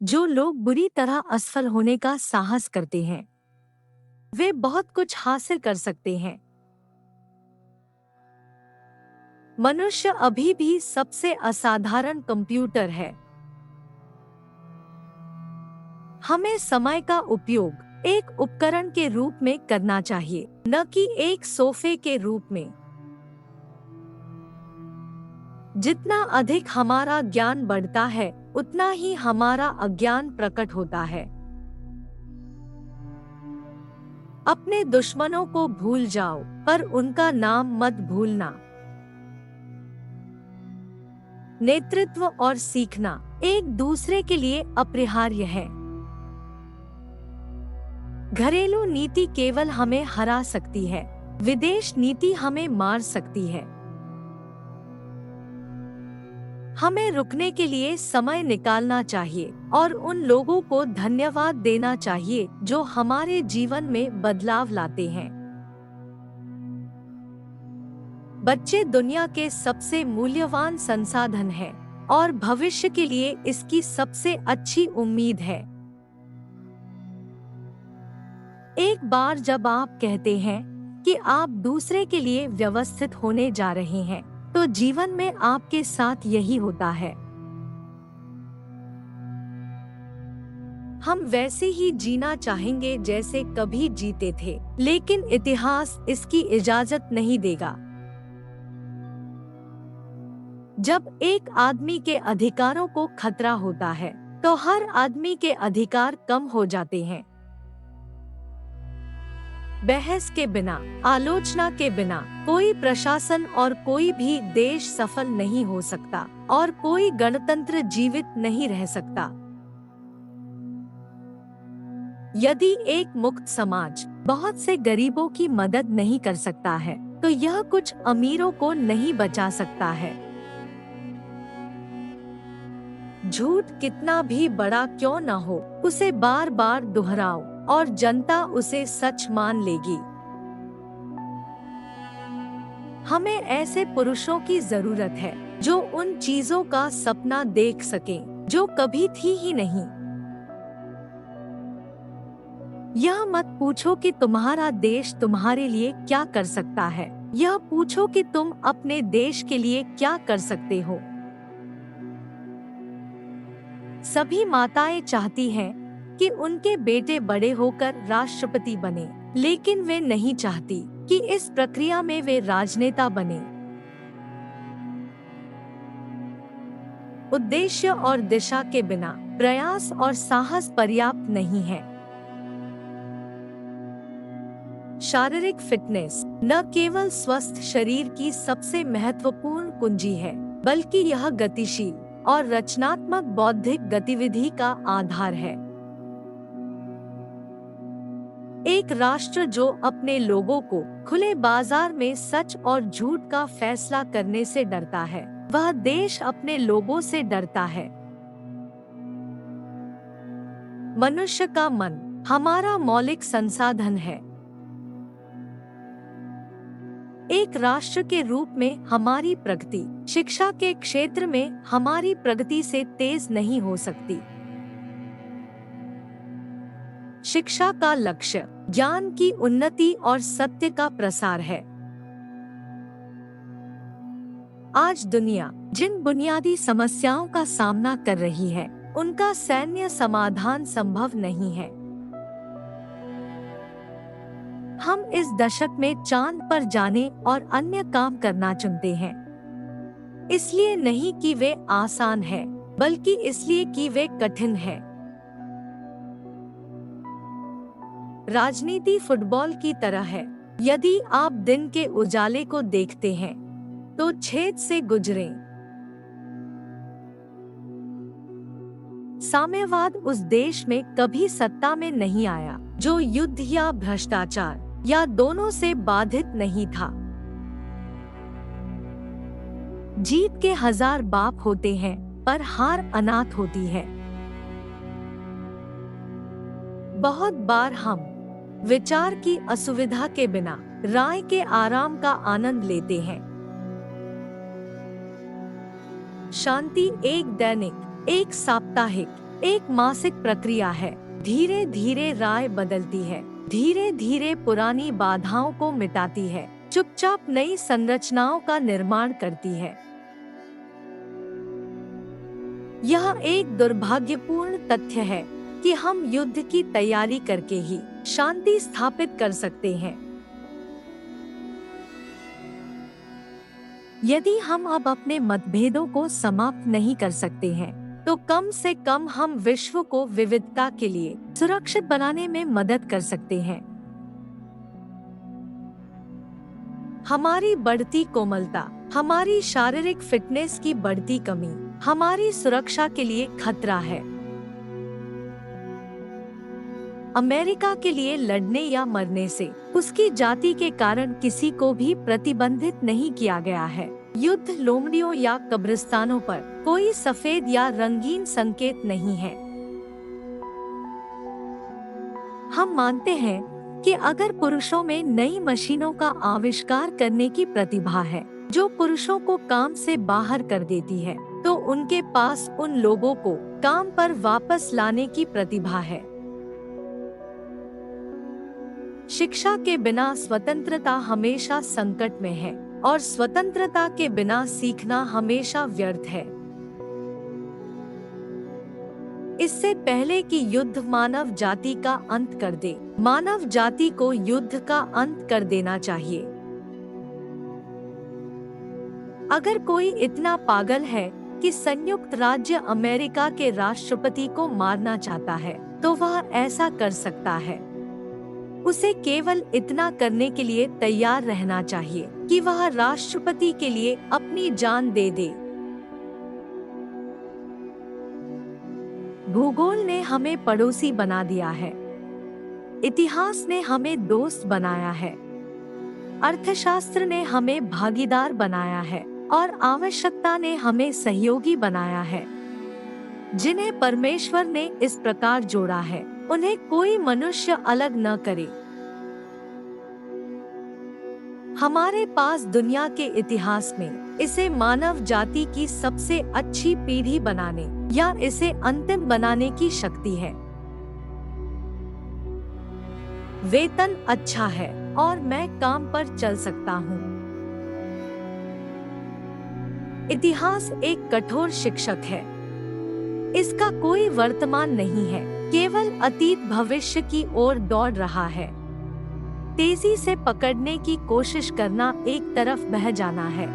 जो लोग बुरी तरह असफल होने का साहस करते हैं वे बहुत कुछ हासिल कर सकते हैं। मनुष्य अभी भी सबसे असाधारण कंप्यूटर है। हमें समय का उपयोग एक उपकरण के रूप में करना चाहिए, न कि एक सोफे के रूप में। जितना अधिक हमारा ज्ञान बढ़ता है उतना ही हमारा अज्ञान प्रकट होता है। अपने दुश्मनों को भूल जाओ पर उनका नाम मत भूलना। नेतृत्व और सीखना एक दूसरे के लिए अपरिहार्य है। घरेलू नीति केवल हमें हरा सकती है, विदेश नीति हमें मार सकती है। हमें रुकने के लिए समय निकालना चाहिए और उन लोगों को धन्यवाद देना चाहिए जो हमारे जीवन में बदलाव लाते हैं। बच्चे दुनिया के सबसे मूल्यवान संसाधन हैं और भविष्य के लिए इसकी सबसे अच्छी उम्मीद है। एक बार जब आप कहते हैं कि आप दूसरे के लिए व्यवस्थित होने जा रहे हैं, तो जीवन में आपके साथ यही होता है। हम वैसे ही जीना चाहेंगे जैसे कभी जीते थे, लेकिन इतिहास इसकी इजाजत नहीं देगा। जब एक आदमी के अधिकारों को खतरा होता है, तो हर आदमी के अधिकार कम हो जाते हैं। बहस के बिना, आलोचना के बिना कोई प्रशासन और कोई भी देश सफल नहीं हो सकता और कोई गणतंत्र जीवित नहीं रह सकता। यदि एक मुक्त समाज बहुत से गरीबों की मदद नहीं कर सकता है, तो यह कुछ अमीरों को नहीं बचा सकता है। झूठ कितना भी बड़ा क्यों न हो, उसे बार बार दोहराओ और जनता उसे सच मान लेगी। हमें ऐसे पुरुषों की जरूरत है जो उन चीजों का सपना देख सकें जो कभी थी ही नहीं। यह मत पूछो कि तुम्हारा देश तुम्हारे लिए क्या कर सकता है, यह पूछो कि तुम अपने देश के लिए क्या कर सकते हो। सभी माताएं चाहती हैं कि उनके बेटे बड़े होकर राष्ट्रपति बने, लेकिन वे नहीं चाहती कि इस प्रक्रिया में वे राजनेता बने। उद्देश्य और दिशा के बिना प्रयास और साहस पर्याप्त नहीं है। शारीरिक फिटनेस न केवल स्वस्थ शरीर की सबसे महत्वपूर्ण कुंजी है, बल्कि यह गतिशील और रचनात्मक बौद्धिक गतिविधि का आधार है। एक राष्ट्र जो अपने लोगों को खुले बाजार में सच और झूठ का फैसला करने से डरता है, वह देश अपने लोगों से डरता है। मनुष्य का मन हमारा मौलिक संसाधन है। एक राष्ट्र के रूप में हमारी प्रगति शिक्षा के क्षेत्र में हमारी प्रगति से तेज नहीं हो सकती। शिक्षा का लक्ष्य ज्ञान की उन्नति और सत्य का प्रसार है। आज दुनिया जिन बुनियादी समस्याओं का सामना कर रही है, उनका सैन्य समाधान संभव नहीं है। हम इस दशक में चांद पर जाने और अन्य काम करना चुनते हैं, इसलिए नहीं कि वे आसान हैं, बल्कि इसलिए कि वे कठिन हैं। राजनीति फुटबॉल की तरह है। यदि आप दिन के उजाले को देखते हैं, तो छेद से गुजरें। साम्यवाद उस देश में कभी सत्ता में नहीं आया जो युद्ध या भ्रष्टाचार या दोनों से बाधित नहीं था। जीत के 1000 बाप होते हैं, पर हार अनाथ होती है। बहुत बार हम विचार की असुविधा के बिना राय के आराम का आनंद लेते हैं। शांति एक दैनिक, एक साप्ताहिक, एक मासिक प्रक्रिया है। धीरे धीरे राय बदलती है, धीरे धीरे पुरानी बाधाओं को मिटाती है, चुपचाप नई संरचनाओं का निर्माण करती है। यह एक दुर्भाग्यपूर्ण तथ्य है कि हम युद्ध की तैयारी करके ही शांति स्थापित कर सकते हैं। यदि हम अब अपने मतभेदों को समाप्त नहीं कर सकते हैं, तो कम से कम हम विश्व को विविधता के लिए सुरक्षित बनाने में मदद कर सकते हैं। हमारी बढ़ती कोमलता, हमारी शारीरिक फिटनेस की बढ़ती कमी हमारी सुरक्षा के लिए खतरा है। अमेरिका के लिए लड़ने या मरने से उसकी जाति के कारण किसी को भी प्रतिबंधित नहीं किया गया है। युद्ध लोमड़ियों या कब्रिस्तानों पर कोई सफेद या रंगीन संकेत नहीं है। हम मानते हैं कि अगर पुरुषों में नई मशीनों का आविष्कार करने की प्रतिभा है जो पुरुषों को काम से बाहर कर देती है, तो उनके पास उन लोगों को काम पर वापस लाने की प्रतिभा है। शिक्षा के बिना स्वतंत्रता हमेशा संकट में है और स्वतंत्रता के बिना सीखना हमेशा व्यर्थ है। इससे पहले कि युद्ध मानव जाति का अंत कर दे, मानव जाति को युद्ध का अंत कर देना चाहिए। अगर कोई इतना पागल है कि संयुक्त राज्य अमेरिका के राष्ट्रपति को मारना चाहता है, तो वह ऐसा कर सकता है। उसे केवल इतना करने के लिए तैयार रहना चाहिए कि वह राष्ट्रपति के लिए अपनी जान दे दे। भूगोल ने हमें पड़ोसी बना दिया है, इतिहास ने हमें दोस्त बनाया है, अर्थशास्त्र ने हमें भागीदार बनाया है और आवश्यकता ने हमें सहयोगी बनाया है। जिन्हें परमेश्वर ने इस प्रकार जोड़ा है, उन्हें कोई मनुष्य अलग न करे। हमारे पास दुनिया के इतिहास में इसे मानव जाति की सबसे अच्छी पीढ़ी बनाने या इसे अंतिम बनाने की शक्ति है। वेतन अच्छा है और मैं काम पर चल सकता हूँ। इतिहास एक कठोर शिक्षक है। इसका कोई वर्तमान नहीं है, केवल अतीत भविष्य की ओर दौड़ रहा है। तेजी से पकड़ने की कोशिश करना एक तरफ बह जाना है।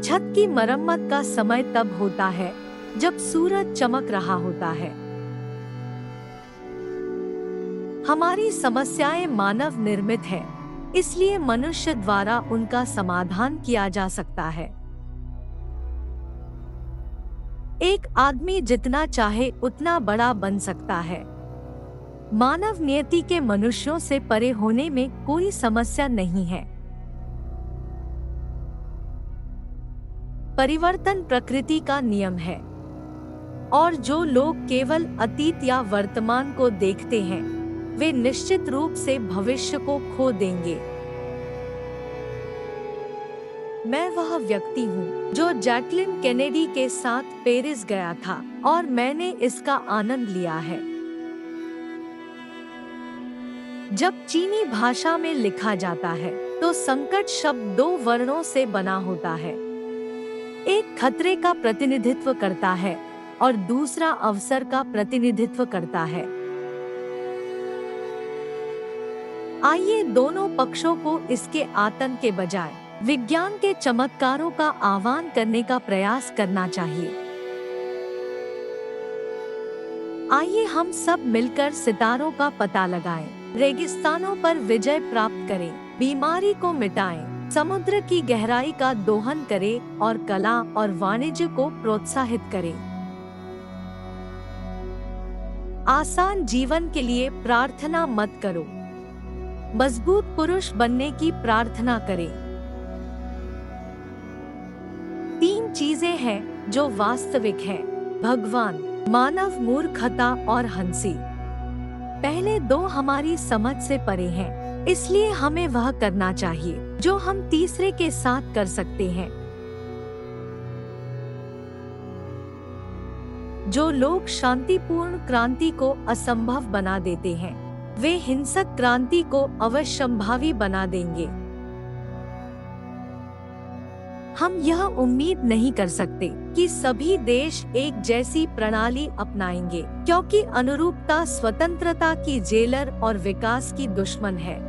छत की मरम्मत का समय तब होता है जब सूरज चमक रहा होता है। हमारी समस्याएं मानव निर्मित है, इसलिए मनुष्य द्वारा उनका समाधान किया जा सकता है। एक आदमी जितना चाहे उतना बड़ा बन सकता है। मानव नियति के मनुष्यों से परे होने में कोई समस्या नहीं है। परिवर्तन प्रकृति का नियम है और जो लोग केवल अतीत या वर्तमान को देखते हैं, वे निश्चित रूप से भविष्य को खो देंगे। मैं वह व्यक्ति हूँ जो जैकलिन केनेडी के साथ पेरिस गया था और मैंने इसका आनंद लिया है। जब चीनी भाषा में लिखा जाता है तो संकट शब्द 2 वर्णों से बना होता है। एक खतरे का प्रतिनिधित्व करता है और दूसरा अवसर का प्रतिनिधित्व करता है। आइए दोनों पक्षों को इसके आतंक के बजाय विज्ञान के चमत्कारों का आह्वान करने का प्रयास करना चाहिए। आइए हम सब मिलकर सितारों का पता लगाएं, रेगिस्तानों पर विजय प्राप्त करें, बीमारी को मिटाएं, समुद्र की गहराई का दोहन करें और कला और वाणिज्य को प्रोत्साहित करें। आसान जीवन के लिए प्रार्थना मत करो, मजबूत पुरुष बनने की प्रार्थना करें। 3 चीजें हैं जो वास्तविक हैं: भगवान, मानव मूर्खता और हंसी। पहले 2 हमारी समझ से परे हैं, इसलिए हमें वह करना चाहिए जो हम तीसरे के साथ कर सकते हैं। जो लोग शांतिपूर्ण क्रांति को असंभव बना देते हैं, वे हिंसक क्रांति को अवश्यंभावी बना देंगे। हम यह उम्मीद नहीं कर सकते कि सभी देश एक जैसी प्रणाली अपनाएंगे, क्योंकि अनुरूपता स्वतंत्रता की जेलर और विकास की दुश्मन है।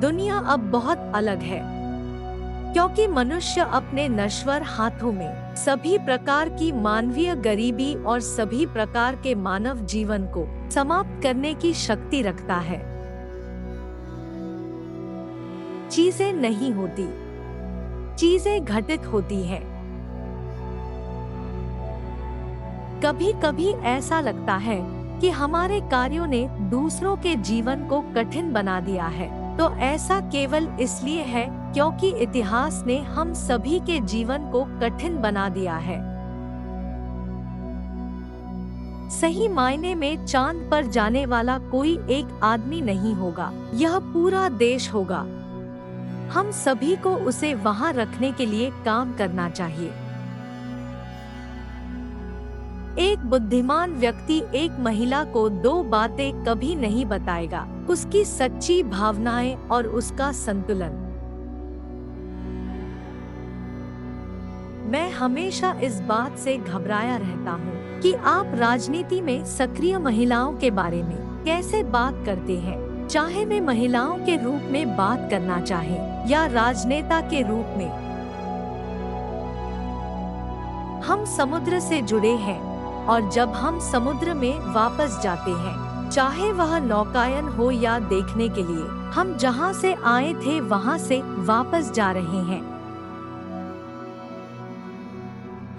दुनिया अब बहुत अलग है, क्योंकि मनुष्य अपने नश्वर हाथों में सभी प्रकार की मानवीय गरीबी और सभी प्रकार के मानव जीवन को समाप्त करने की शक्ति रखता है। चीजें नहीं होती, चीजें घटित होती हैं। कभी कभी ऐसा लगता है कि हमारे कार्यों ने दूसरों के जीवन को कठिन बना दिया है, तो ऐसा केवल इसलिए है क्योंकि इतिहास ने हम सभी के जीवन को कठिन बना दिया है। सही मायने में चांद पर जाने वाला कोई एक आदमी नहीं होगा, यह पूरा देश होगा। हम सभी को उसे वहां रखने के लिए काम करना चाहिए। एक बुद्धिमान व्यक्ति एक महिला को दो बातें कभी नहीं बताएगा, उसकी सच्ची भावनाएं और उसका संतुलन। मैं हमेशा इस बात से घबराया रहता हूँ कि आप राजनीति में सक्रिय महिलाओं के बारे में कैसे बात करते हैं, चाहे वे महिलाओं के रूप में बात करना चाहें या राजनेता के रूप में। हम समुद्र से जुड़े हैं, और जब हम समुद्र में वापस जाते हैं, चाहे वह नौकायन हो या देखने के लिए, हम जहां से आए थे वहां से वापस जा रहे हैं।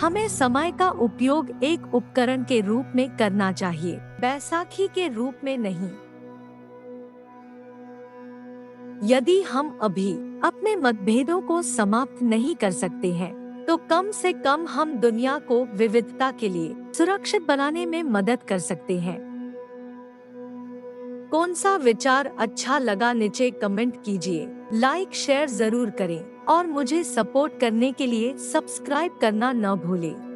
हमें समय का उपयोग एक उपकरण के रूप में करना चाहिए, बैसाखी के रूप में नहीं। यदि हम अभी अपने मतभेदों को समाप्त नहीं कर सकते हैं, तो कम से कम हम दुनिया को विविधता के लिए सुरक्षित बनाने में मदद कर सकते हैं। कौन सा विचार अच्छा लगा नीचे कमेंट कीजिए, लाइक शेयर जरूर करें और मुझे सपोर्ट करने के लिए सब्सक्राइब करना न भूलें।